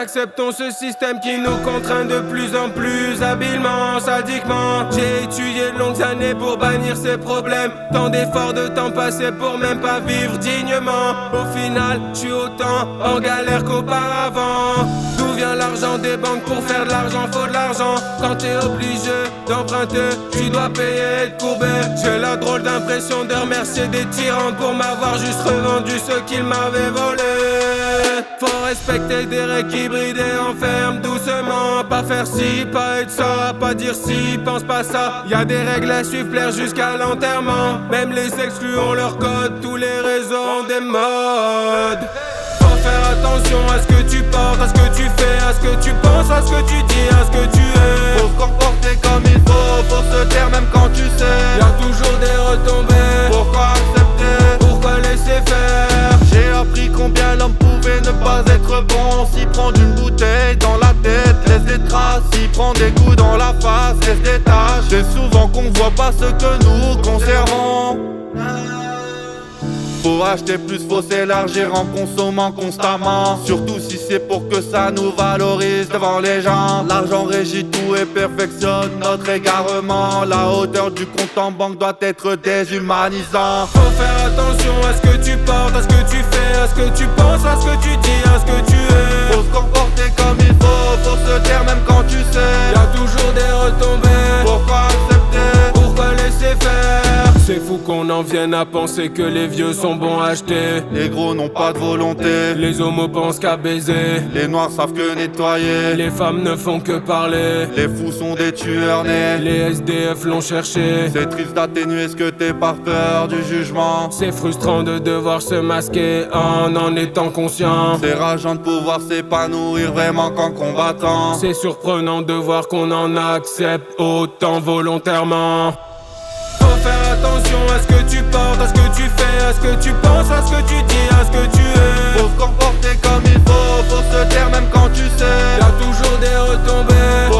acceptons ce système qui nous contraint de plus en plus habilement, sadiquement. J'ai étudié de longues années pour bannir ces problèmes. Tant d'efforts, de temps passé pour même pas vivre dignement. Au final, je suis autant en galère qu'auparavant. D'où vient l'argent des banques? Pour faire de l'argent, faut de l'argent. Quand t'es obligé d'emprunter, tu dois payer et te courber. J'ai la drôle d'impression de remercier des tyrans pour m'avoir juste revendu ce qu'ils m'avaient volé. Faut respecter des règles qui brident et enferment doucement. Pas faire ci, pas être ça, pas dire ci, pense pas ça. Y'a des règles à suivre, plaire jusqu'à l'enterrement. Même les exclus ont leur code, tous les réseaux ont des modes. Faut faire attention à ce que tu portes, à ce que tu fais, à ce que tu penses, à ce que tu dis, à ce que tu es. Faut se comporter comme il faut se taire même quand tu sais. Y'a toujours des retombées. Pourquoi accepter? Pourquoi laisser faire? J'ai appris combien l'homme pouvait ne pas être bon. S'il prend d'une bouteille dans la tête, laisse des traces. S'il prend des coups dans la face, laisse des taches. C'est souvent qu'on voit pas ce que nous conservons. Faut acheter plus, faut s'élargir en consommant constamment. Surtout si c'est pour que ça nous valorise devant les gens. L'argent régit tout et perfectionne notre égarement. La hauteur du compte en banque doit être déshumanisant. Faut faire attention à ce que tu portes, à ce que tu fais, à ce que tu penses, à ce que tu dis, à ce que tu es. Faut se comporter comme il faut se taire même quand tu sais. Y'a toujours des retombées. Pourquoi accepter? Pourquoi laisser faire? C'est fou qu'on en vienne à penser que les vieux sont bons à acheter. Les gros n'ont pas de volonté. Les homos pensent qu'à baiser. Les noirs savent que nettoyer. Les femmes ne font que parler. Les fous sont des tueurs nés. Les SDF l'ont cherché. C'est triste d'atténuer ce que t'es par peur du jugement. C'est frustrant de devoir se masquer en étant conscient. C'est rageant de pouvoir s'épanouir vraiment qu'en combattant. C'est surprenant de voir qu'on en accepte autant volontairement. Faut faire attention à ce que tu portes, à ce que tu fais, à ce que tu penses, à ce que tu dis, à ce que tu es. Faut se comporter comme il faut se taire même quand tu sais. Y'a toujours des retombées.